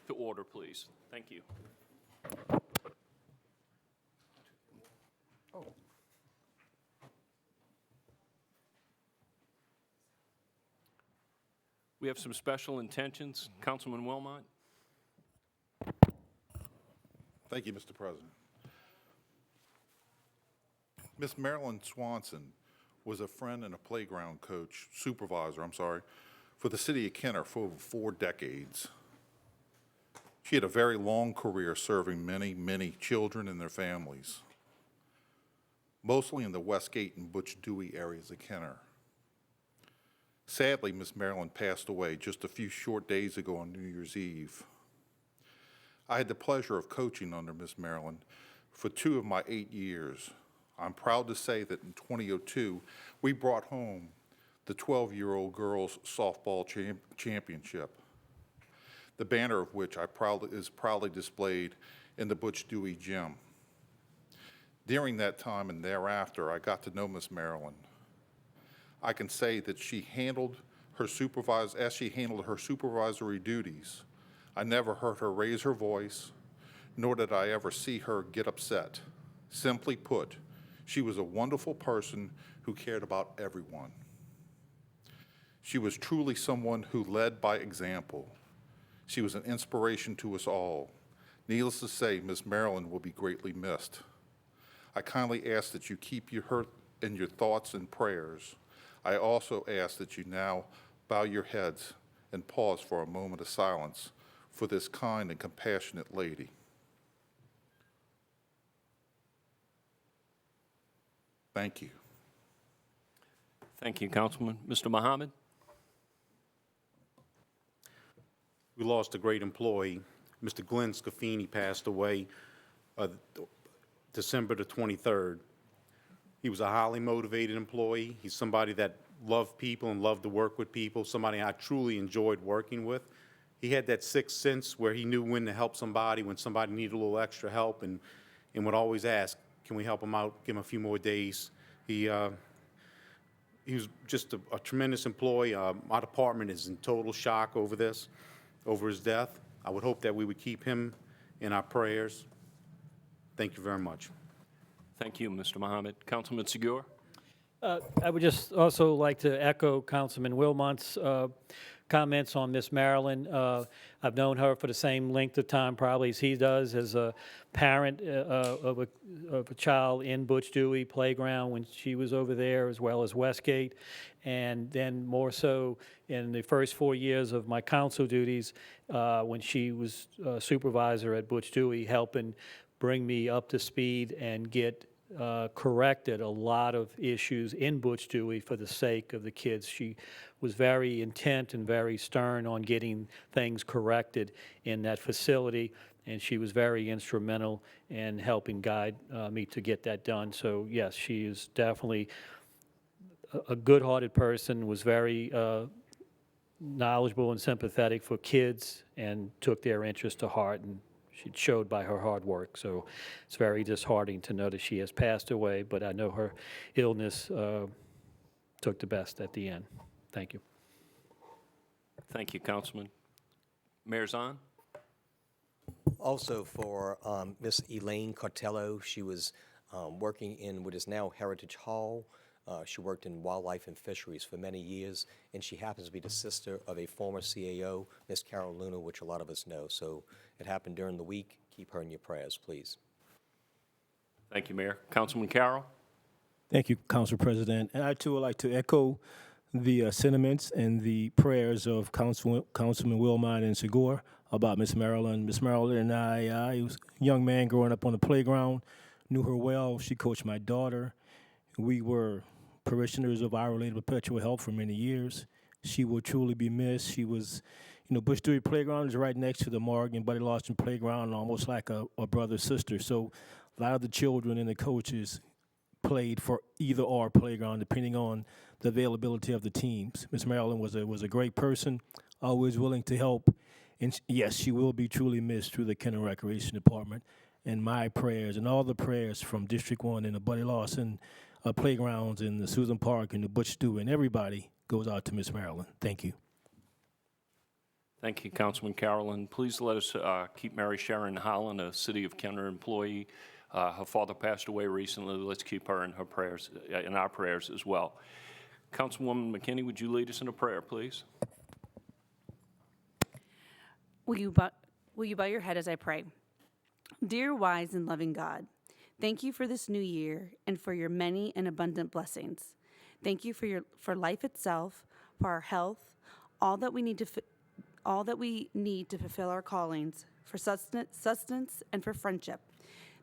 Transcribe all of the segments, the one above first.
to order, please. Thank you. We have some special intentions. Councilman Wilmot. Thank you, Mr. President. Miss Marilyn Swanson was a friend and a playground coach, supervisor, for the city of Kenner for over 4 decades. She had a very long career serving many, many children and their families, mostly in the Westgate and Butch Dewey areas of Kenner. Sadly, Miss Marilyn passed away just a few short days ago on New Year's Eve. I had the pleasure of coaching under Miss Marilyn for 2 of my 8 years. I'm proud to say that in 2002, we brought home the 12-year-old girls softball championship, the banner of which is proudly displayed in the Butch Dewey gym. During that time and thereafter, I got to know Miss Marilyn. I can say that as she handled her supervisory duties, I never heard her raise her voice, nor did I ever see her get upset. Simply put, she was a wonderful person who cared about everyone. She was truly someone who led by example. She was an inspiration to us all. Needless to say, Miss Marilyn will be greatly missed. I kindly ask that you keep her in your thoughts and prayers. I also ask that you now bow your heads and pause for a moment of silence for this kind and compassionate lady. Thank you. Thank you, Councilman. Mr. Mohammed. We lost a great employee. Mr. Glenn Scafini passed away December the 23rd. He was a highly motivated employee. He's somebody that loved people and loved to work with people, somebody I truly enjoyed working with. He had that sixth sense where he knew when to help somebody, when somebody needed a little extra help, and would always ask, can we help him out, give him a few more days. He was just a tremendous employee. My department is in total shock over this, over his death. I would hope that we would keep him in our prayers. Thank you very much. Thank you, Mr. Mohammed. Councilman Segura. I would just also like to echo Councilman Wilmot's comments on Miss Marilyn. I've known her for the same length of time probably as he does, as a parent of a child in Butch Dewey Playground when she was over there, as well as Westgate, and then more so in the first 4 years of my council duties when she was supervisor at Butch Dewey, helping bring me up to speed and get corrected a lot of issues in Butch Dewey for the sake of the kids. She was very intent and very stern on getting things corrected in that facility, and she was very instrumental in helping guide me to get that done. So yes, she is definitely a good-hearted person, was very knowledgeable and sympathetic for kids, and took their interest to heart, and she showed by her hard work. So it's very disheartening to know that she has passed away, but I know her illness took the best at the end. Thank you. Thank you, Councilman. Mayor Zahn. Also for Miss Elaine Cartello, she was working in what is now Heritage Hall. She worked in wildlife and fisheries for many years, and she happens to be the sister of a former CAO, Miss Carol Luna, which a lot of us know. So it happened during the week. Keep her in your prayers, please. Thank you, Mayor. Councilman Carroll. Thank you, Council President. And I, too, would like to echo the sentiments and the prayers of Councilman Wilmot and Segura about Miss Marilyn. Miss Marilyn and I was a young man growing up on the playground, knew her well. She coached my daughter. We were parishioners of Our Lady of Perpetual Help for many years. She will truly be missed. She was, Butch Dewey Playground is right next to the Morgan Buddy Lawson Playground, almost like a brother-sister. So a lot of the children and the coaches played for either or playground, depending on the availability of the teams. Miss Marilyn was a great person, always willing to help. And yes, she will be truly missed through the Kenner Recreation Department. And my prayers and all the prayers from District 1 and the Buddy Lawson playgrounds and the Susan Park and the Butch Dewey and everybody goes out to Miss Marilyn. Thank you. Thank you, Councilman Carroll. Please let us keep Mary Sharon Holland, a City of Kenner employee. Her father passed away recently. Let's keep her in her prayers, in our prayers as well. Councilwoman McKinney, would you lead us in a prayer, please? Will you bow your head as I pray? Dear wise and loving God, thank you for this new year and for your many and abundant blessings. Thank you for life itself, for our health, all that we need to fulfill our callings, for sustenance and for friendship.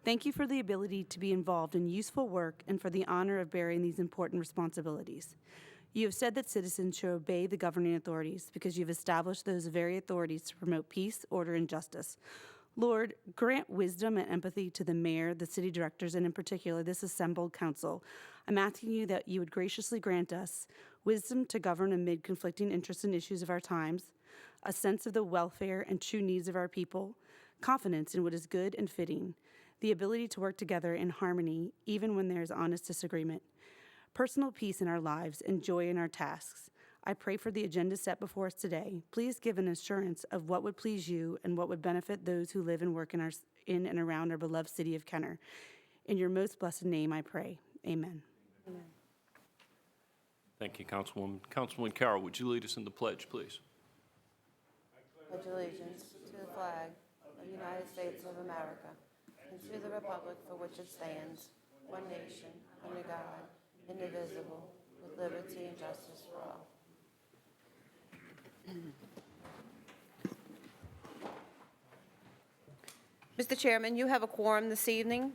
Thank you for the ability to be involved in useful work and for the honor of bearing these important responsibilities. You have said that citizens should obey the governing authorities because you have established those very authorities to promote peace, order, and justice. Lord, grant wisdom and empathy to the mayor, the city directors, and in particular this assembled council. I'm asking you that you would graciously grant us wisdom to govern amid conflicting interests and issues of our times, a sense of the welfare and true needs of our people, confidence in what is good and fitting, the ability to work together in harmony even when there is honest disagreement, personal peace in our lives, and joy in our tasks. I pray for the agenda set before us today. Please give an assurance of what would please you and what would benefit those who live and work in and around our beloved city of Kenner. In your most blessed name I pray. Amen. Thank you, Councilwoman. Councilwoman Carroll, would you lead us in the pledge, please? Pledge allegiance to the flag of the United States of America and to the republic for which it stands, one nation, under God, indivisible, with liberty and justice for all. Mr. Chairman, you have a quorum this evening.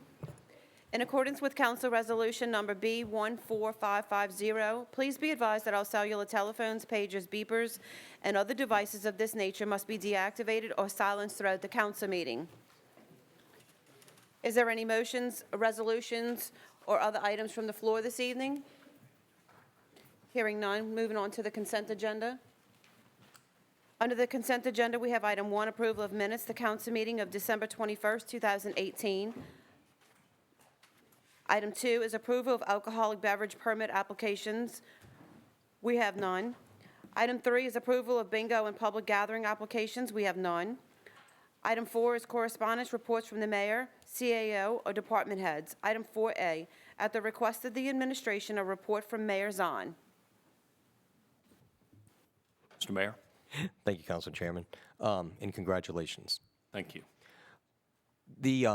In accordance with Council Resolution Number B14550, please be advised that all cellular telephones, pagers, beepers, and other devices of this nature must be deactivated or silenced throughout the council meeting. Is there any motions, resolutions, or other items from the floor this evening? Hearing none, moving on to the consent agenda. Under the consent agenda, we have item 1, approval of minutes, the council meeting of December 21st, 2018. Item 2 is approval of alcoholic beverage permit applications. We have none. Item 3 is approval of bingo and public gathering applications. We have none. Item 4 is correspondence, reports from the mayor, CAO, or department heads. Item 4A, at the request of the administration, a report from Mayor Zahn. Mr. Mayor? Thank you, Council Chairman, and congratulations. Thank you. The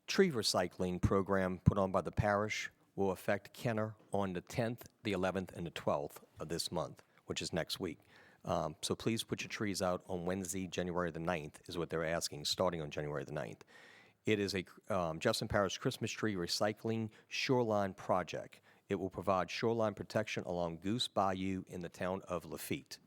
tree recycling program put on by the parish will affect Kenner on the 10th, the 11th, and the 12th of this month, which is next week. So please put your trees out on Wednesday, January the 9th, is what they're asking, starting on January the 9th. It is a Jefferson Parish Christmas tree recycling shoreline project. It will provide shoreline protection along Goose Bayou in the town of Lafitte.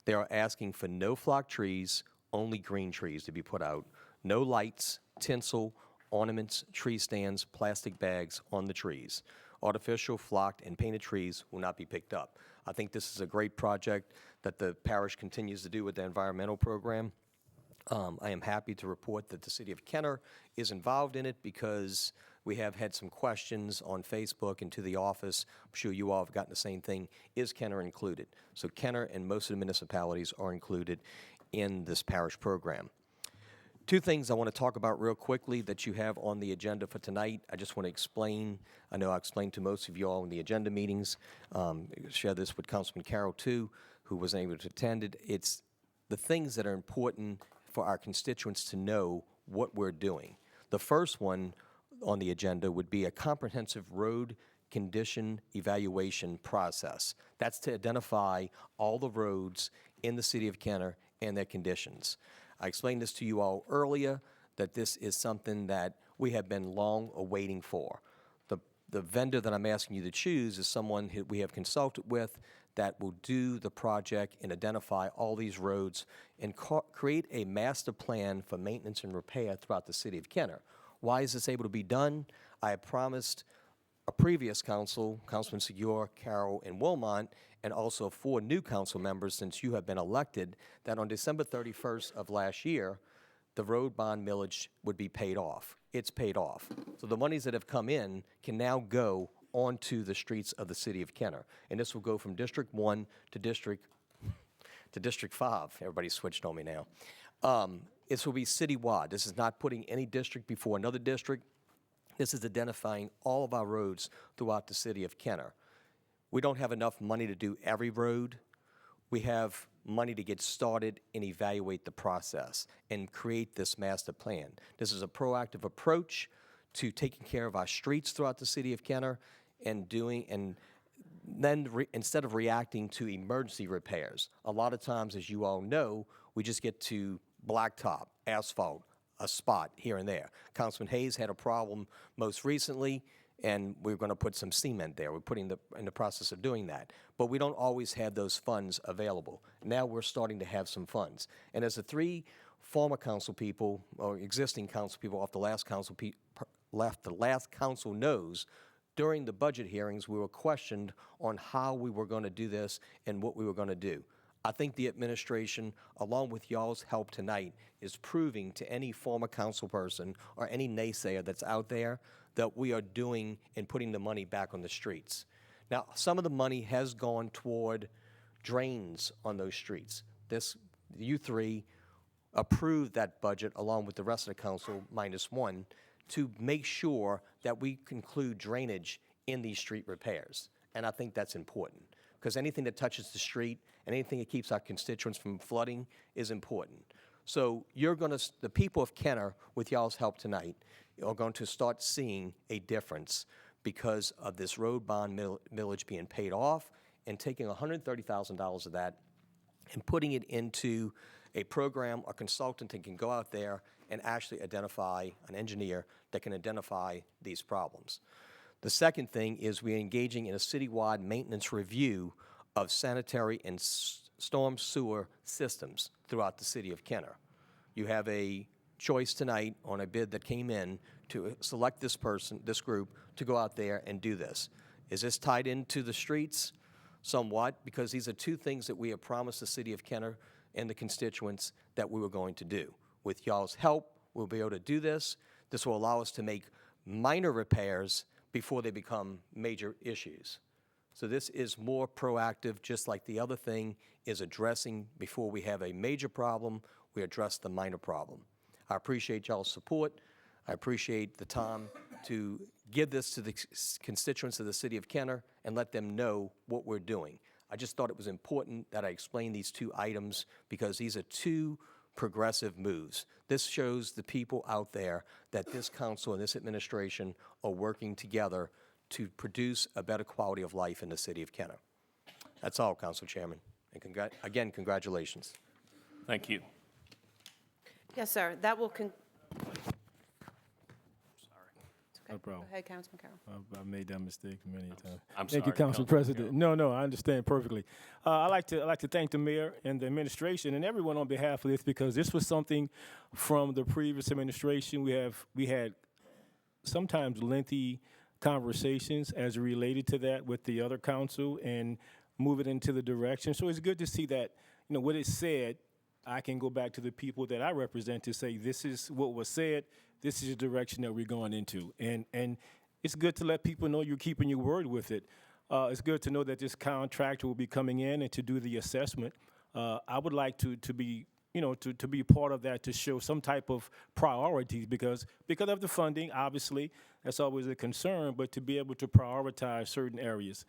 They are asking for no flock trees, only green trees to be put out, no lights, tinsel, ornaments, tree stands, plastic bags on the trees. Artificial, flocked, and painted trees will not be picked up. I think this is a great project that the parish continues to do with the environmental program. I am happy to report that the city of Kenner is involved in it because we have had some questions on Facebook and to the office. I'm sure you all have gotten the same thing. Is Kenner included? So Kenner and most of the municipalities are included in this parish program. Two things I want to talk about real quickly that you have on the agenda for tonight. I just want to explain. I know I explained to most of you all in the agenda meetings. Share this with Councilman Carroll, too, who wasn't able to attend it. It's the things that are important for our constituents to know what we're doing. The first one on the agenda would be a comprehensive road condition evaluation process. That's to identify all the roads in the city of Kenner and their conditions. I explained this to you all earlier, that this is something that we have been long awaiting for. The vendor that I'm asking you to choose is someone who we have consulted with that will do the project and identify all these roads and create a master plan for maintenance and repair throughout the city of Kenner. Why is this able to be done? I have promised a previous council, Councilman Segura, Carroll, and Wilmont, and also 4 new council members since you have been elected, that on December 31st of last year, the road bond millage would be paid off. It's paid off. So the monies that have come in can now go onto the streets of the city of Kenner. And this will go from District 1 to District to District 5. Everybody switched on me now. This will be citywide. This is not putting any district before another district. This is identifying all of our roads throughout the city of Kenner. We don't have enough money to do every road. We have money to get started and evaluate the process and create this master plan. This is a proactive approach to taking care of our streets throughout the city of Kenner and then instead of reacting to emergency repairs. A lot of times, as you all know, we just get to blacktop, asphalt, a spot here and there. Councilman Hayes had a problem most recently, and we're going to put some cement there. We're in the process of doing that. But we don't always have those funds available. Now we're starting to have some funds. And as the three former council people, or existing council people off the last council knows, during the budget hearings, we were questioned on how we were going to do this and what we were going to do. I think the administration, along with y'all's help tonight, is proving to any former council person or any naysayer that's out there that we are doing and putting the money back on the streets. Now, some of the money has gone toward drains on those streets. You three approved that budget along with the rest of the council, -1, to make sure that we conclude drainage in these street repairs. And I think that's important, because anything that touches the street and anything that keeps our constituents from flooding is important. So the people of Kenner, with y'all's help tonight, are going to start seeing a difference because of this road bond millage being paid off and taking $130,000 of that and putting it into a program, a consultant that can go out there and actually identify an engineer that can identify these problems. The second thing is we're engaging in a citywide maintenance review of sanitary and storm sewer systems throughout the city of Kenner. You have a choice tonight on a bid that came in to select this group to go out there and do this. Is this tied into the streets? Somewhat, because these are two things that we have promised the city of Kenner and the constituents that we were going to do. With y'all's help, we'll be able to do this. This will allow us to make minor repairs before they become major issues. So this is more proactive, just like the other thing is addressing before we have a major problem, we address the minor problem. I appreciate y'all's support. I appreciate the time to give this to the constituents of the city of Kenner and let them know what we're doing. I just thought it was important that I explain these two items because these are two progressive moves. This shows the people out there that this council and this administration are working together to produce a better quality of life in the city of Kenner. That's all, Council Chairman. And again, congratulations. Thank you. Yes, sir. That will No problem. Go ahead, Councilman Carroll. I made that mistake many times. I'm Thank you, sorry, Council Councilman President. No, I understand perfectly. I'd like to thank the mayor and the administration and everyone on behalf of this, because this was something from the previous administration. We had sometimes lengthy conversations as related to that with the other council and move it into the direction. So it's good to see that, what is said, I can go back to the people that I represent to say, this is what was said, this is the direction that we're going into. And it's good to let people know you're keeping your word with it. It's good to know that this contractor will be coming in and to do the assessment. I would like to be, to be part of that, to show some type of priorities because of the funding, obviously, that's always a concern, but to be able to prioritize certain areas.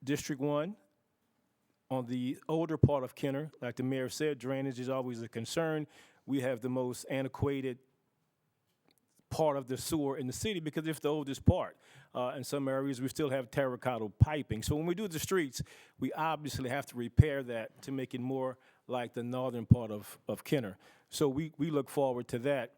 District 1, on the older part of Kenner, like the mayor said, drainage is always a concern. We have the most antiquated part of the sewer in the city because it's the oldest part. In some areas, we still have terracotta piping. So when we do the streets, we obviously have to repair that to make it more like the northern part of Kenner. So we look forward to that.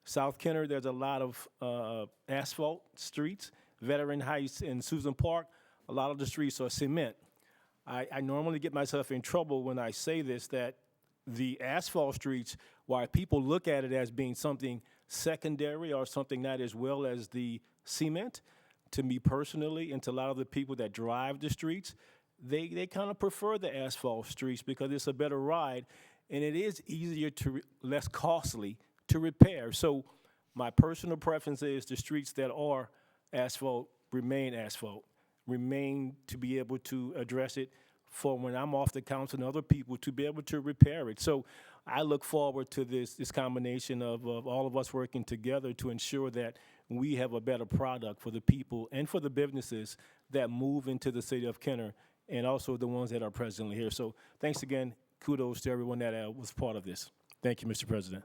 South Kenner, there's a lot of asphalt streets. Veteran Heights and Susan Park, a lot of the streets are cement. I normally get myself in trouble when I say this, that the asphalt streets, while people look at it as being something secondary or something not as well as the cement, to me personally and to a lot of the people that drive the streets, they kind of prefer the asphalt streets because it's a better ride and it is easier less costly to repair. So my personal preference is the streets that are asphalt, remain to be able to address it for when I'm off the council and other people to be able to repair it. So I look forward to this combination of all of us working together to ensure that we have a better product for the people and for the businesses that move into the city of Kenner, and also the ones that are presently here. So thanks again. Kudos to everyone that was part of this. Thank you, Mr. President.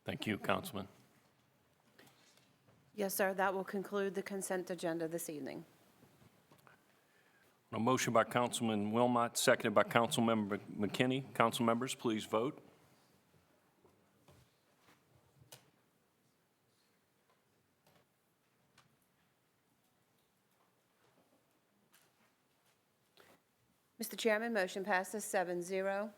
Thank you, Councilman. Yes, sir, that will conclude the consent agenda this evening. A motion by Councilman Wilmot, seconded by Councilmember McKinney. Council members, please vote. Mr. Chairman, motion passes 7-0.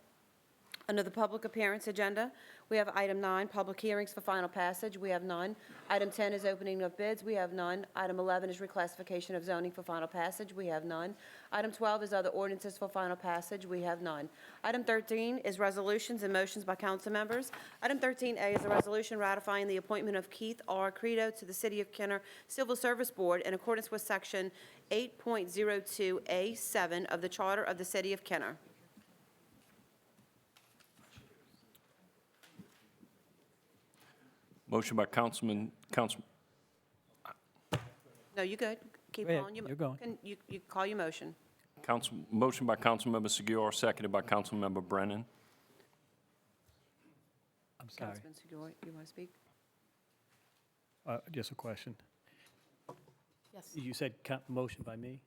Under the public appearance agenda, we have item 9, public hearings for final passage. We have none. Item 10 is opening of bids. We have none. Item 11 is reclassification of zoning for final passage. We have none. Item 12 is other ordinances for final passage. We have none. Item 13 is resolutions and motions by council members. Item 13A is a resolution ratifying the appointment of Keith R. Credo to the City of Kenner Civil Service Board in accordance with Section 8.02A7 of the Charter of the City of Kenner. Motion by Councilman. No, you good. Keep Go ahead. on. You're going. You call your motion. Motion by Councilmember Segura, seconded by Councilmember Brennan. I'm sorry. Councilman Segura, you want to speak? Just a question. Yes. You said motion by me?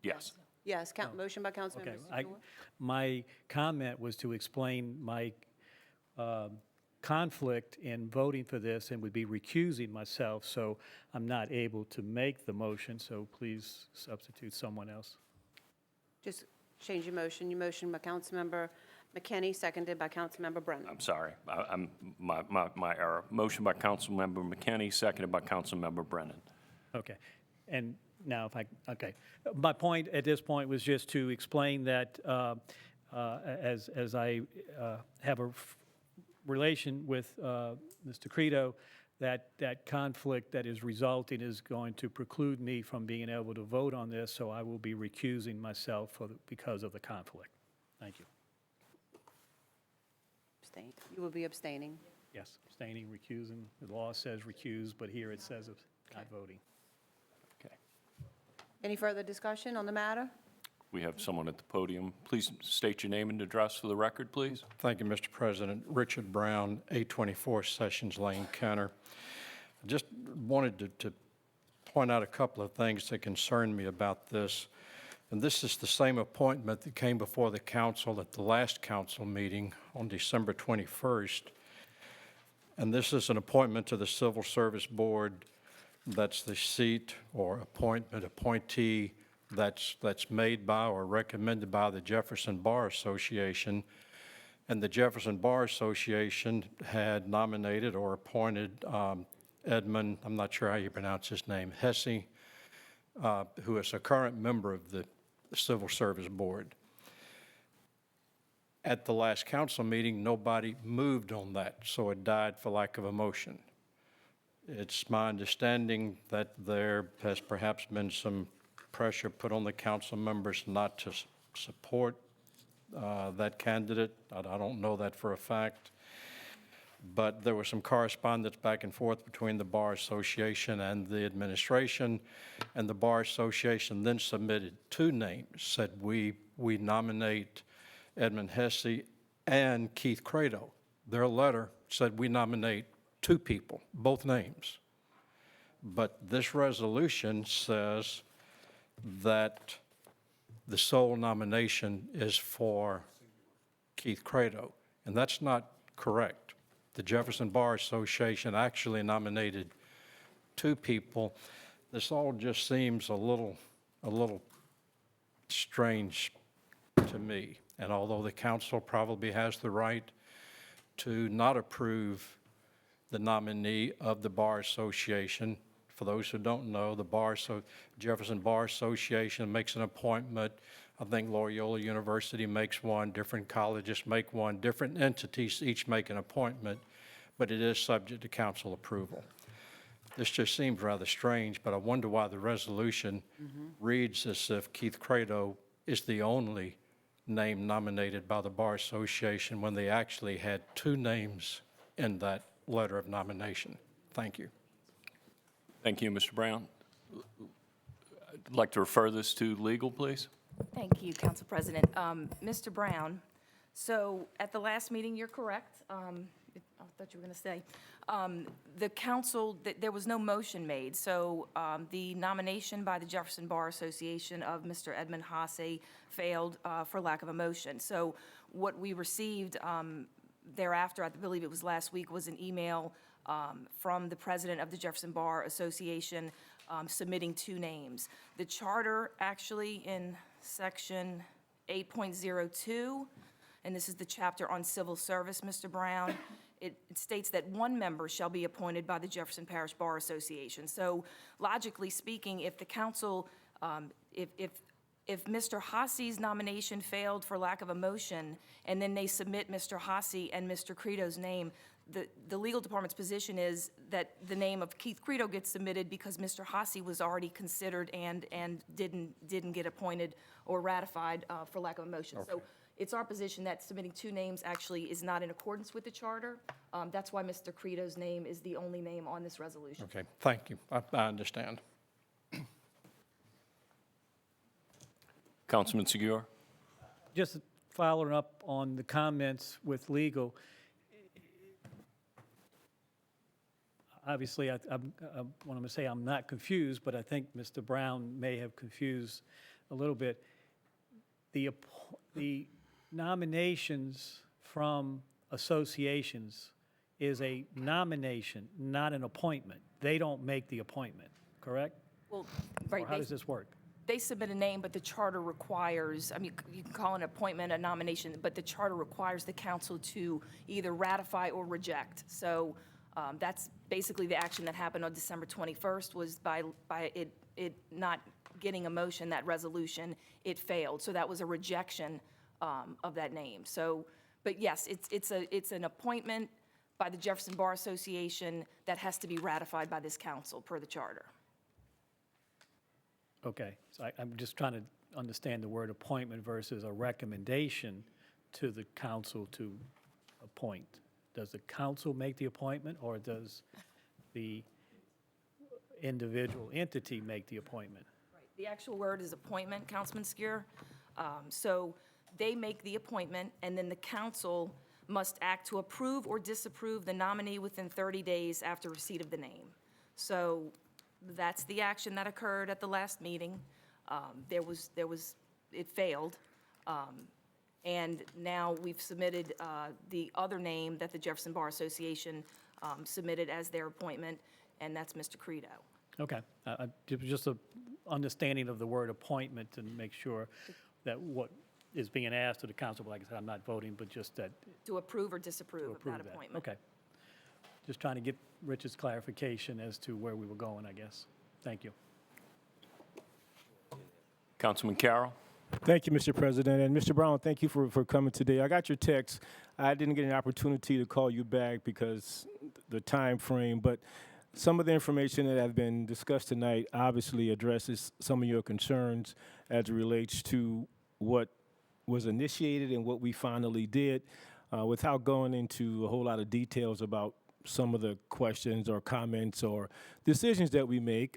Yes. Yes, motion by Councilmember Okay. Segura. My comment was to explain my conflict in voting for this and would be recusing myself, so I'm not able to make the motion, so please substitute someone else. Just change your motion. Your motion by Councilmember McKinney, seconded by Councilmember Brennan. I'm sorry. My error. Motion by Councilmember McKinney, seconded by Councilmember Brennan. Okay. And now okay. My point at this point was just to explain that as I have a relation with Mr. Credo, that conflict that is resulting is going to preclude me from being able to vote on this, so I will be recusing myself because of the conflict. Thank you. Abstain. You will be abstaining. Yes, abstaining, recusing. The law says recuse, but here it says not voting. Okay. Any further discussion on the matter? We have someone at the podium. Please state your name and address for the record, please. Thank you, Mr. President. Richard Brown, 824 Sessions Lane, Kenner. I just wanted to point out a couple of things that concern me about this. And this is the same appointment that came before the council at the last council meeting on December 21st. And this is an appointment to the Civil Service Board. That's the seat or appointee that's made by or recommended by the Jefferson Bar Association. And the Jefferson Bar Association had nominated or appointed Edmund, I'm not sure how you pronounce his name, Hesse, who is a current member of the Civil Service Board. At the last council meeting, nobody moved on that, so it died for lack of a motion. It's my understanding that there has perhaps been some pressure put on the council members not to support that candidate. I don't know that for a fact. But there was some correspondence back and forth between the Bar Association and the administration, and the Bar Association then submitted two names, said we nominate Edmund Hesse and Keith Credo. Their letter said we nominate two people, both names. But this resolution says that the sole nomination is for Keith Credo, and that's not correct. The Jefferson Bar Association actually nominated two people. This all just seems a little strange to me. And although the council probably has the right to not approve the nominee of the Bar Association, for those who don't know, the Jefferson Bar Association makes an appointment. I think Loyola University makes one, different colleges make one, different entities each make an appointment, but it is subject to council approval. This just seems rather strange, but I wonder why the resolution reads as if Keith Credo is the only name nominated by the Bar Association when they actually had 2 names in that letter of nomination. Thank you. Thank you, Mr. Brown. I'd like to refer this to legal, please. Thank you, Council President. Mr. Brown, so at the last meeting, you're correct. I thought you were going to say. The council, there was no motion made, so the nomination by the Jefferson Bar Association of Mr. Edmund Hasse failed for lack of a motion. So what we received thereafter, I believe it was last week, was an email from the president of the Jefferson Bar Association submitting 2 names. The charter, actually, in section 8.02, and this is the chapter on civil service, Mr. Brown, it states that 1 member shall be appointed by the Jefferson Parish Bar Association. So logically speaking, if the council, if Mr. Hasse's nomination failed for lack of a motion, and then they submit Mr. Hasse and Mr. Credo's name, the legal department's position is that the name of Keith Credo gets submitted because Mr. Hasse was already considered and didn't get appointed or ratified for lack of a motion. So it's our position that submitting 2 names actually is not in accordance with the charter. That's why Mr. Credo's name is the only name on this resolution. Okay, thank you. I understand. Councilman Segura? Just following up on the comments with legal, obviously, I want to say I'm not confused, but I think Mr. Brown may have confused a little bit. The nominations from associations is a nomination, not an appointment. They don't make the appointment, correct? Well, Or right, how does this work? they submit a name, but the charter requires, I mean, you can call an appointment a nomination, but the charter requires the council to either ratify or reject. So that's basically the action that happened on December 21st was by it not getting a motion, that resolution, it failed. So that was a rejection of that name. So, but yes, it's an appointment by the Jefferson Bar Association that has to be ratified by this council per the charter. Okay, so I'm just trying to understand the word appointment versus a recommendation to the council to appoint. Does the council make the appointment, or does the individual entity make the appointment? The actual word is appointment, Councilman Skier. So they make the appointment, and then the council must act to approve or disapprove the nominee within 30 days after receipt of the name. So that's the action that occurred at the last meeting. It failed. And now we've submitted the other name that the Jefferson Bar Association submitted as their appointment, and that's Mr. Credo. Okay, just a understanding of the word appointment to make sure that what is being asked of the council, like I said, I'm not voting, but just that. To approve or disapprove of approve that that. appointment. Okay. Just trying to get Richard's clarification as to where we were going, I guess. Thank you. Councilman Carroll? Thank you, Mr. President. And Mr. Brown, thank you for coming today. I got your text. I didn't get an opportunity to call you back because the time frame, but some of the information that have been discussed tonight obviously addresses some of your concerns as it relates to what was initiated and what we finally did, without going into a whole lot of details about some of the questions or comments or decisions that we make.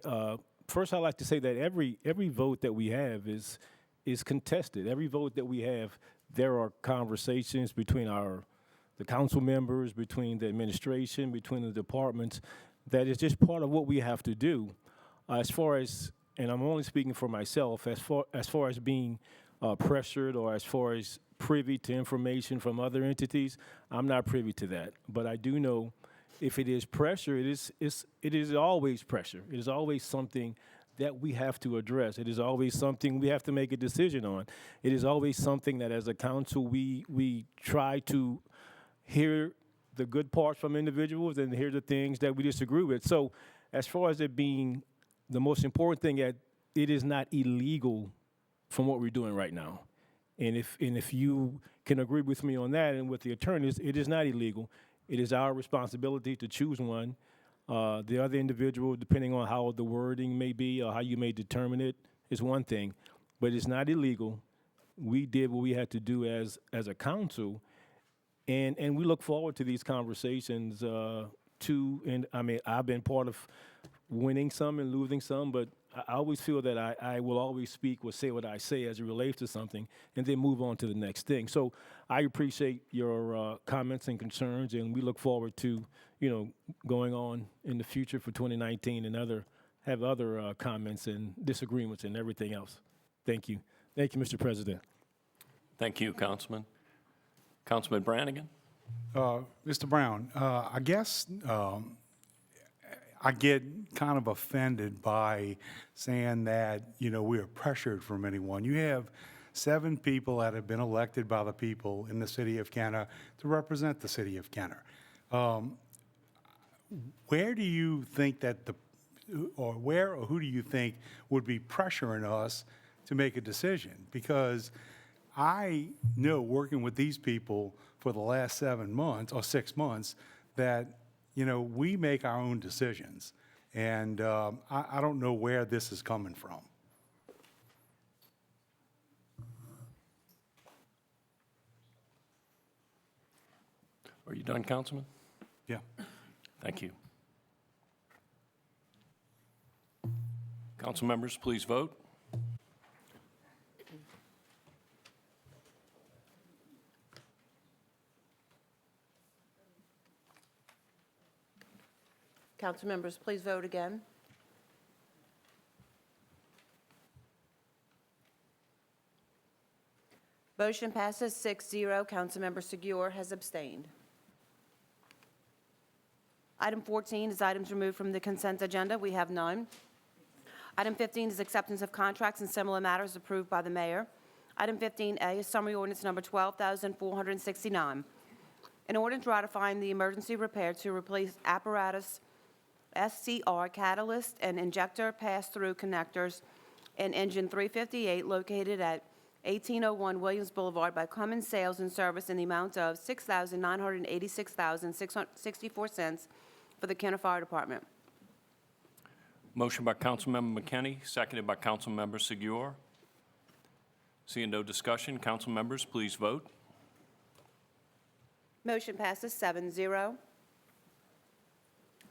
First, I'd like to say that every vote that we have is contested. Every vote that we have, there are conversations between the council members, between the administration, between the departments. That is just part of what we have to do. As far as, and I'm only speaking for myself, as far as being pressured or as far as privy to information from other entities, I'm not privy to that. But I do know if it is pressure, it is always pressure. It is always something that we have to address. It is always something we have to make a decision on. It is always something that as a council we try to hear the good parts from individuals and hear the things that we disagree with. So as far as it being the most important thing, that it is not illegal from what we're doing right now. And if you can agree with me on that and with the attorneys, it is not illegal. It is our responsibility to choose one. The other individual, depending on how the wording may be or how you may determine it, is one thing. But it's not illegal. we did what we had to do as a council, and we look forward to these conversations. And I mean, I've been part of winning some and losing some, but I always feel that I will always speak or say what I say as it relates to something, and then move on to the next thing. So I appreciate your comments and concerns, and we look forward to going on in the future for 2019 and have other comments and disagreements and everything else. Thank you. Thank you, Mr. President. Thank you, Councilman. Councilman Brannigan? Mr. Brown, I guess I get kind of offended by saying that, we are pressured from anyone. You have 7 people that have been elected by the people in the city of Kenner to represent the city of Kenner. Where do you think that who do you think would be pressuring us to make a decision? Because I know, working with these people for the last 7 months or 6 months, that we make our own decisions, and I don't know where this is coming from. Are you done, Councilman? Yeah. Thank you. Council members, please vote. Council members, please vote again. Motion passes 6-0. Councilmember Segura has abstained. Item 14 is items removed from the consent agenda. We have none. Item 15 is acceptance of contracts and similar matters approved by the mayor. Item 15A is summary ordinance number 12,469. An ordinance ratifying the emergency repair to replace apparatus SCR catalyst and injector pass-through connectors in engine 358 located at 1801 Williams Boulevard by Cummins Sales and Service in the amount of $6,986,064 for the Kenner Fire Department. Motion by Councilmember McKinney, seconded by Councilmember Segura. Seeing no discussion, council members, please vote. Motion passes 7-0.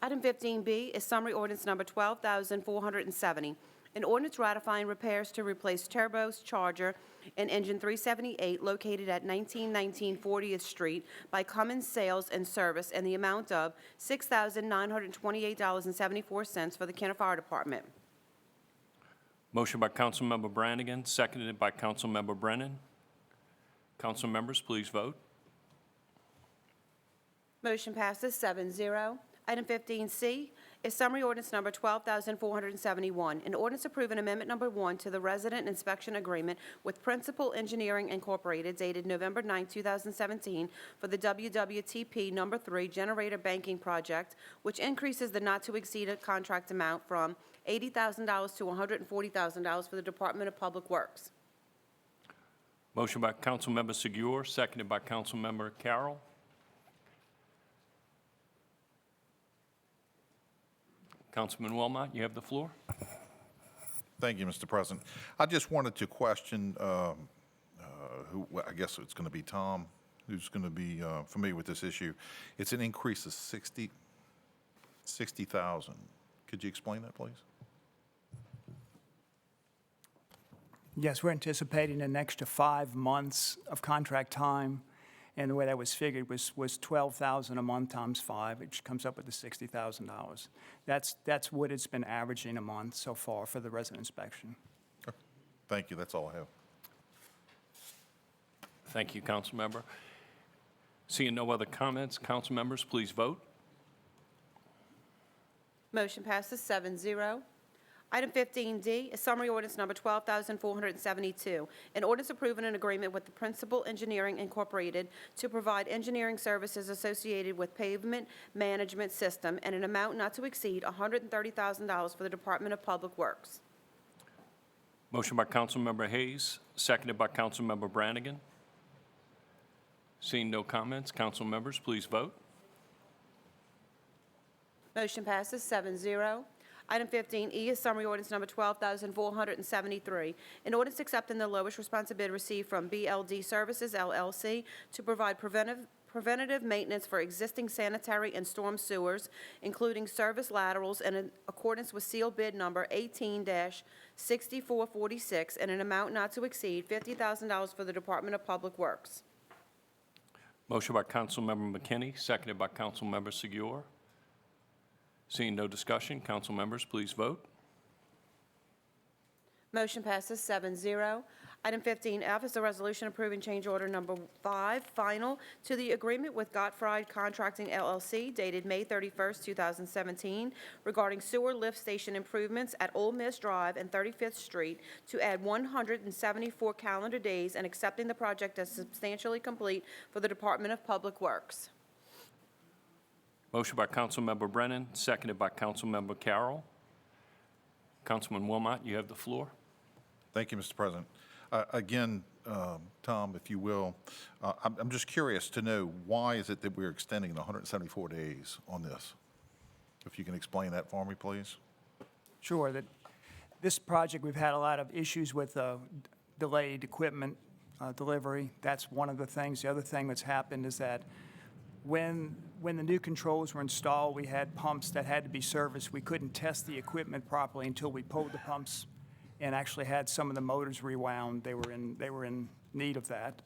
Item 15B is summary ordinance number 12,470. An ordinance ratifying repairs to replace turbos charger in engine 378 located at 1919 40th Street by Cummins Sales and Service in the amount of $6,928.74 for the Kenner Fire Department. Motion by Councilmember Brannigan, seconded by Councilmember Brennan. Council members, please vote. Motion passes 7-0. Item 15C is summary ordinance number 12,471. An ordinance approving amendment number 1 to the resident inspection agreement with Principal Engineering Incorporated dated November 9, 2017 for the WWTP number 3 generator banking project, which increases the not-to-exceed contract amount from $80,000 to $140,000 for the Department of Public Works. Motion by Councilmember Segura, seconded by Councilmember Carroll. Councilman Wilmot, you have the floor. Thank you, Mr. President. I just wanted to question, I guess it's going to be Tom, who's going to be familiar with this issue. It's an increase of 60,000. Could you explain that, please? Yes, we're anticipating an extra 5 months of contract time, and the way that was figured was $12,000 a month times 5, which comes up with the $60,000. That's what it's been averaging a month so far for the resident inspection. Thank you. That's all I have. Thank you, Councilmember. Seeing no other comments, council members, please vote. Motion passes 7-0. Item 15D is summary ordinance number 12,472. An ordinance approving an agreement with the Principal Engineering Incorporated to provide engineering services associated with pavement management system and an amount not to exceed $130,000 for the Department of Public Works. Motion by Councilmember Hayes, seconded by Councilmember Brannigan. Seeing no comments, council members, please vote. Motion passes 7-0. Item 15E is summary ordinance number 12,473. An ordinance accepting the lowest responsive bid received from BLD Services LLC to provide preventative maintenance for existing sanitary and storm sewers, including service laterals, in accordance with seal bid number 18-6446, and an amount not to exceed $50,000 for the Department of Public Works. Motion by Councilmember McKinney, seconded by Councilmember Segur. Seeing no discussion, council members, please vote. Motion passes 7-0. Item 15F is a resolution approving change order number 5, final, to the agreement with Gottfried Contracting LLC dated May 31st, 2017, regarding sewer lift station improvements at Old Miss Drive and 35th Street to add 174 calendar days and accepting the project as substantially complete for the Department of Public Works. Motion by Councilmember Brennan, seconded by Councilmember Carroll. Councilman Wilmot, you have the floor. Thank you, Mr. President. Again, Tom, if you will, I'm just curious to know, why is it that we're extending the 174 days on this? If you can explain that for me, please. Sure, that this project, we've had a lot of issues with delayed equipment delivery. That's one of the things. The other thing that's happened is that when the new controls were installed, we had pumps that had to be serviced. We couldn't test the equipment properly until we pulled the pumps and actually had some of the motors rewound. They were in need of that.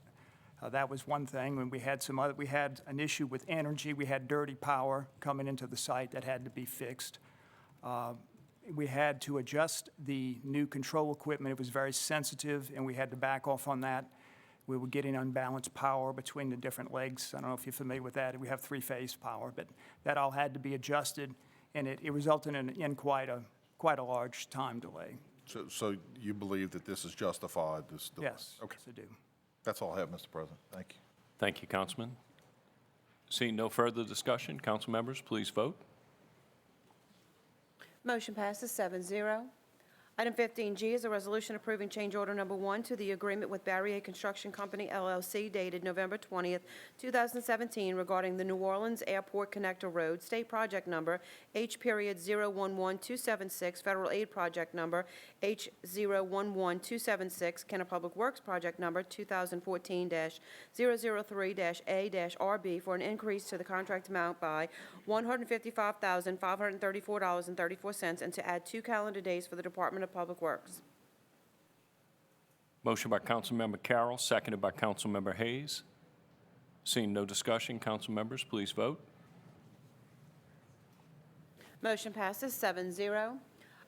That was one thing. When we had we had an issue with energy. We had dirty power coming into the site that had to be fixed. We had to adjust the new control equipment. It was very sensitive, and we had to back off on that. We were getting unbalanced power between the different legs. I don't know if you're familiar with that. We have three-phase power, but that all had to be adjusted, and it resulted in quite a large time delay. So you believe that this is justified, this delay? Yes, Okay. yes, I do. That's all I have, Mr. President. Thank you. Thank you, Councilman. Seeing no further discussion, council members, please vote. Motion passes 7-0. Item 15G is a resolution approving change order number 1 to the agreement with Barrier Construction Company LLC dated November 20th, 2017 regarding the New Orleans Airport Connector Road, state project number H.011276, federal aid project number H.011276, Kenner Public Works project number 2014-003-A-RB for an increase to the contract amount by $155,534.34 and to add 2 calendar days for the Department of Public Works. Motion by Councilmember Carroll, seconded by Councilmember Hayes. Seeing no discussion, council members, please vote. Motion passes 7-0.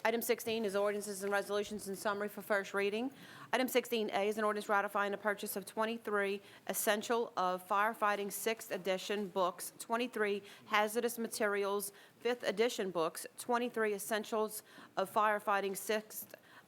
Item 16 is ordinances and resolutions in summary for first reading. Item 16A is an ordinance ratifying the purchase of 23 Essential of Firefighting 6th edition books, 23 Hazardous Materials 5th edition books, 23 Essentials of Firefighting 6th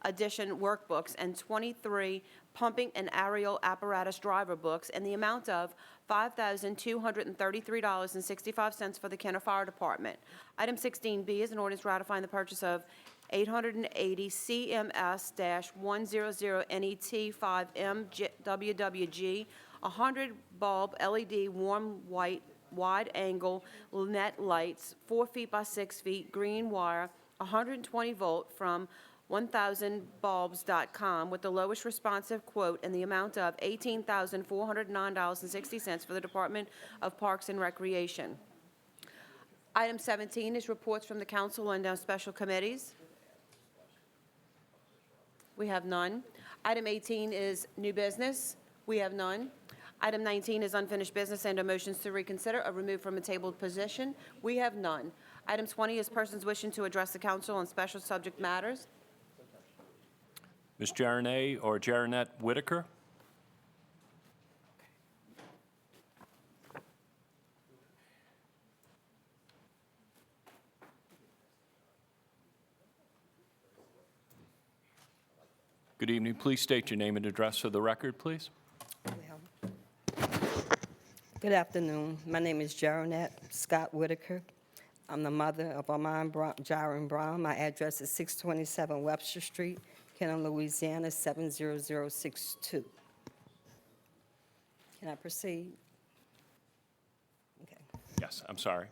edition workbooks, and 23 Pumping and Aerial Apparatus driver books, and the amount of $5,233.65 for the Kenner Fire Department. Item 16B is an ordinance ratifying the purchase of 880 CMS-100 NET 5M WWG 100-bulb LED warm white wide-angle net lights, 4 feet by 6 feet, green wire, 120 volt from 1000bulbs.com with the lowest responsive quote and the amount of $18,409.60 for the Department of Parks and Recreation. Item 17 is reports from the council and special committees. We have none. Item 18 is new business. We have none. Item 19 is unfinished business and motions to reconsider or remove from a tabled position. We have none. Item 20 is persons wishing to address the council on special subject matters. Ms. Jarenay or Jarenet Whitaker? Good evening. Please state your name and address for the record, please. Good afternoon. My name is Jarenet Scott Whitaker. I'm the mother of Armand Jaron Brown. My address is 627 Webster Street, Kenner, Louisiana, 70062. Can I proceed? Okay, Yes, I'm sorry.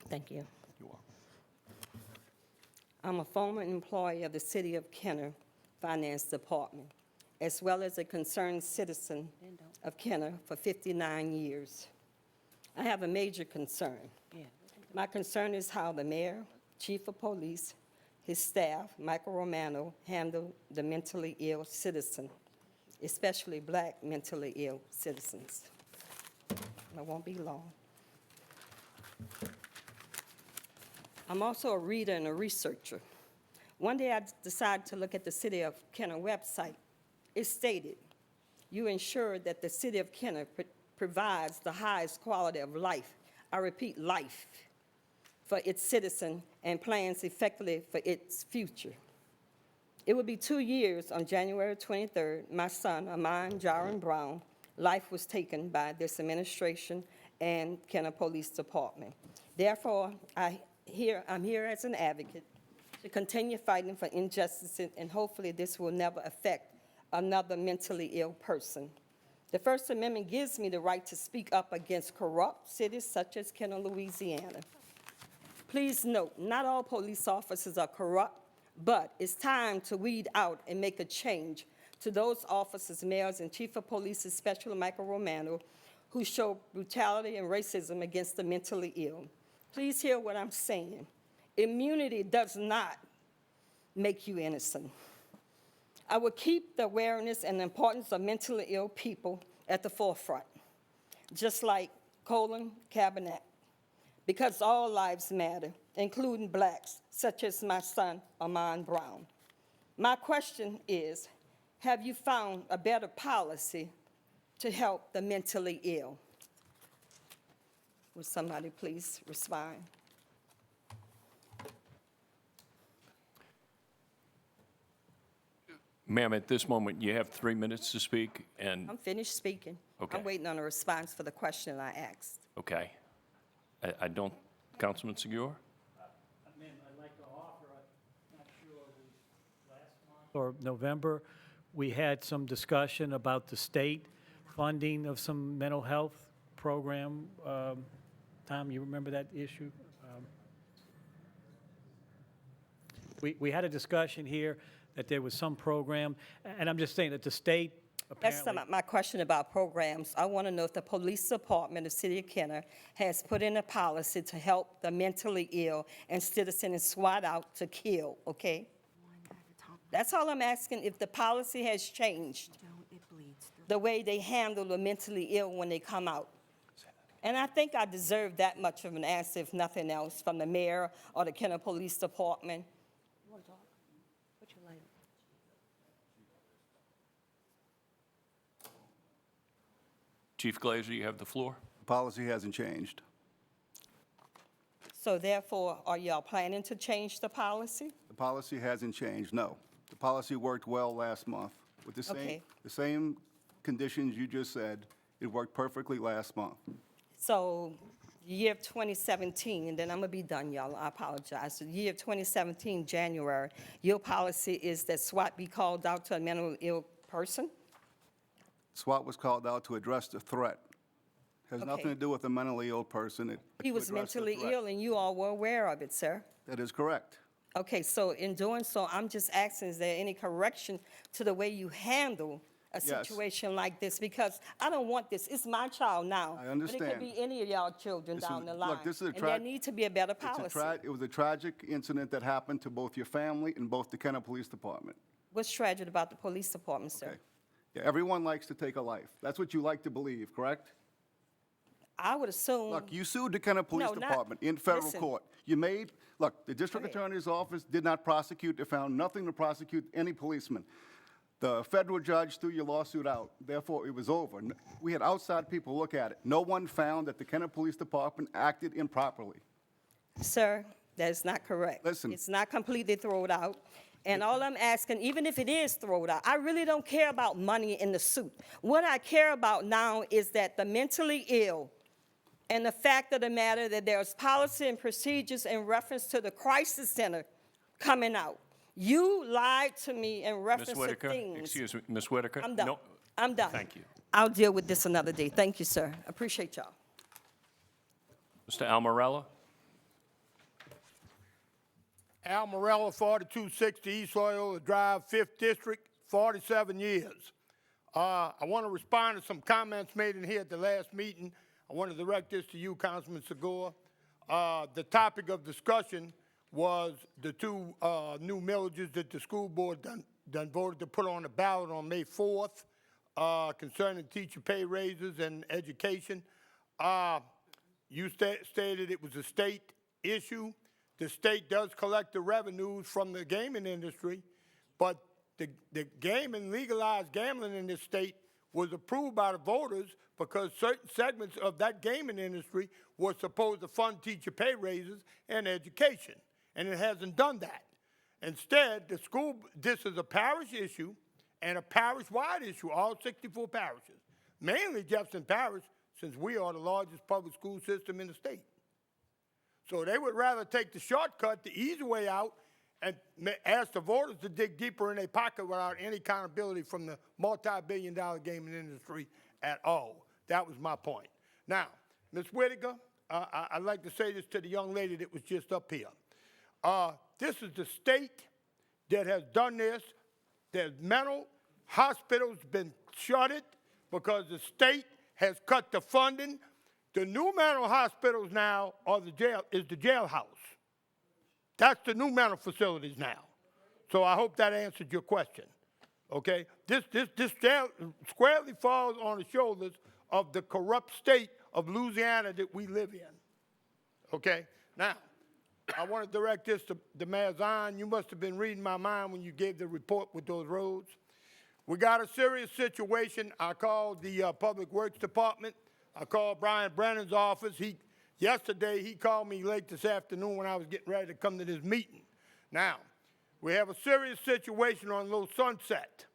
thank you. You are. I'm a former employee of the City of Kenner Finance Department, as well as a concerned citizen of Kenner for 59 years. I have a major concern. My concern is how the mayor, chief of police, his staff, Michael Romano, handle the mentally ill citizen, especially black mentally ill citizens. I won't be long. I'm also a reader and a researcher. One day I decided to look at the City of Kenner website. It stated, you ensure that the City of Kenner provides the highest quality of life, I repeat, life, for its citizen and plans effectively for its future. It will be 2 years on January 23rd, my son, Amon Jaron Brown, life was taken by this administration and Kenner Police Department. Therefore, I'm here as an advocate to continue fighting for injustice, and hopefully this will never affect another mentally ill person. The First Amendment gives me the right to speak up against corrupt cities such as Kenner, Louisiana. Please note, not all police officers are corrupt, but it's time to weed out and make a change to those officers, mayors, and chief of police, especially Michael Romano, who show brutality and racism against the mentally ill. Please hear what I'm saying. Immunity does not make you innocent. I will keep the awareness and the importance of mentally ill people at the forefront, just like Colin Kaepernick, because all lives matter, including blacks, such as my son, Amon Brown. My question is, have you found a better policy to help the mentally ill? Would somebody please respond? Ma'am, at this moment, you have 3 minutes to speak, and, I'm finished speaking. Okay. I'm waiting on a response for the question I asked. okay. I don't, Councilman Segura? Ma'am, I'd like to offer, I'm not sure, it was last month or November, we had some discussion about the state funding of some mental health program. Tom, you remember that issue? We had a discussion here that there was some program, and I'm just saying that the state That's apparently... my question about programs. I want to know if the police department of City of Kenner has put in a policy to help the mentally ill and citizens in SWAT out to kill, okay? That's all I'm asking, if the policy has changed, the way they handle the mentally ill when they come out. And I think I deserve that much of an answer, if nothing else, from the mayor or the Kenner Police Department. Chief Glazer, you have the floor. Policy hasn't changed. So therefore, are y'all planning to change the policy? The policy hasn't changed, no. The policy worked well last month. With Okay. the same conditions you just said, it worked perfectly last month. So the year of 2017, and then I'm going to be done, y'all, I apologize. The year of 2017, January, your policy is that SWAT be called out to a mentally ill person? SWAT was called out to address the threat. Has Okay. nothing to do with a mentally ill person. He was mentally ill, and you all were aware of it, sir. That is correct. Okay, so in doing so, I'm just asking, is there any correction to the way you handle a Yes. situation like this? Because I don't want this. It's my child now. I But it understand. could be any of y'all children This down is- the look, line. this is a And there need to be a better policy. It was a tragic incident that happened to both your family and both the Kenner Police Department. What's tragic about the police department, sir? Okay. Yeah, everyone likes to take a life. That's what you like to believe, correct? I would assume. Look, you sued the Kenner Police No, not- Department in federal listen. court. Look, the district ahead. attorney's office did not prosecute. They found nothing to prosecute any policeman. The federal judge threw your lawsuit out. Therefore, it was over. We had outside people look at it. No one found that the Kenner Police Department acted improperly. Sir, that is not correct. Listen. It's not completely thrown out. And all I'm asking, even if it is thrown out, I really don't care about money in the suit. What I care about now is that the mentally ill and the fact of the matter that there's policy and procedures in reference to the crisis center coming out. You lied to me in reference Ms. to Whitaker, things. excuse me, Ms. Whitaker? I'm done. No, I'm done. Thank you. I'll deal with this another day. Thank you, sir. Appreciate y'all. Mr. Almarella? Al Morella, 4260 East Loyola Drive, 5th District, 47 years. I want to respond to some comments made in here at the last meeting. I want to direct this to you, Councilman Segura. The topic of discussion was the two new millages that the school board done voted to put on the ballot on May 4th concerning teacher pay raises and education. You stated it was a state issue. The state does collect the revenues from the gaming industry, but the gaming, legalized gambling in this state was approved by the voters because certain segments of that gaming industry were supposed to fund teacher pay raises and education, and it hasn't done that. Instead, this is a parish issue and a parish-wide issue, all 64 parishes, mainly Jefferson Parish, since we are the largest public school system in the state. So they would rather take the shortcut, the easy way out, and ask the voters to dig deeper in their pocket without any accountability from the multi-billion-dollar gaming industry at all. That was my point. Now, Ms. Whitaker, I'd like to say this to the young lady that was just up here. This is the state that has done this. There's mental hospitals been shuttered because the state has cut the funding. The new mental hospitals now are the jailhouse. That's the new mental facilities now. So I hope that answered your question. Okay? This jail squarely falls on the shoulders of the corrupt state of Louisiana that we live in. Okay? Now, I want to direct this to Mayor Zahn. You must have been reading my mind when you gave the report with those roads. We got a serious situation. I called the Public Works Department. I called Brian Brennan's office. Yesterday, he called me late this afternoon when I was getting ready to come to this meeting. Now, we have a serious situation on Little Sunset.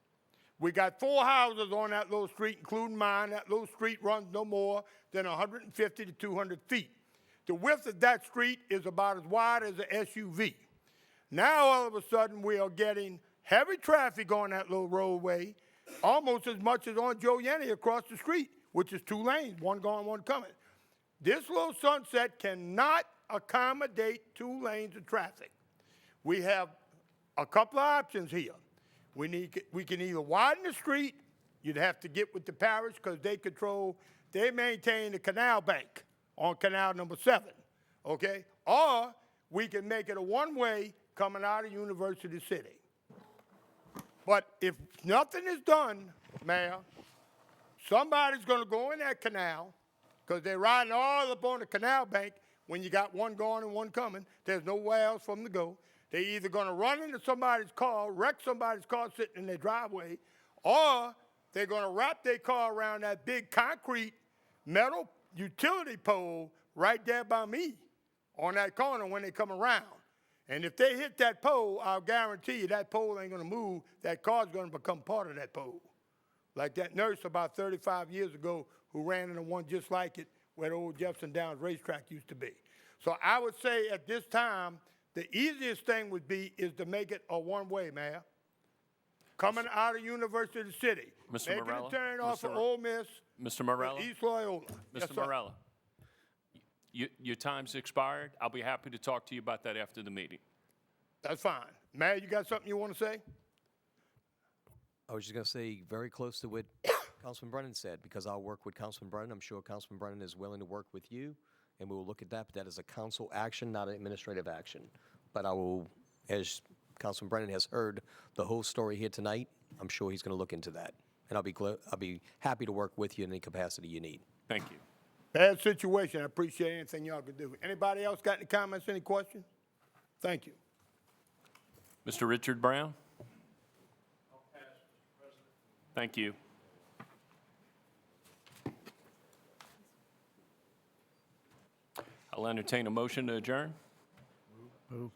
We got 4 houses on that little street, including mine. That little street runs no more than 150 to 200 feet. The width of that street is about as wide as an SUV. Now, all of a sudden, we are getting heavy traffic on that little roadway, almost as much as on Joe Yenny across the street, which is 2 lanes, one going, one coming. This Little Sunset cannot accommodate 2 lanes of traffic. We have a couple of options here. We can either widen the street. You'd have to get with the parish because they maintain the canal bank on canal number 7, okay? Or we can make it a one-way coming out of University City. But if nothing is done, Mayor, somebody's going to go in that canal because they're riding all up on the canal bank when you got one going and one coming. There's nowhere else for them to go. They're either going to run into somebody's car, wreck somebody's car sitting in their driveway, or they're going to wrap their car around that big concrete metal utility pole right there by me on that corner when they come around. And if they hit that pole, I'll guarantee you that pole ain't going to move. That car's going to become part of that pole. Like that nurse about 35 years ago who ran into one just like it where the old Jefferson Downs racetrack used to be. So I would say at this time, the easiest thing would be is to make it a one-way, Mayor. Coming out of University City. Mr. Making Morella? a turn off of Ole Miss. Mr. Morella? East Loyola. Yes, Mr. sir. Morella, your time's expired. I'll be happy to talk to you about that after the meeting. That's fine. Mayor, you got something you want to say? I was just going to say very close to what Councilman Brennan said, because I'll work with Councilman Brennan. I'm sure Councilman Brennan is willing to work with you, and we will look at that. But that is a council action, not an administrative action. But I will, as Councilman Brennan has heard the whole story here tonight, I'm sure he's going to look into that. And I'll be happy to work with you in any capacity you need. Thank you. Bad situation. I appreciate anything y'all can do. Anybody else got any comments, any questions? Thank you. Mr. Richard Brown? Thank you. I'll entertain a motion to adjourn. Move.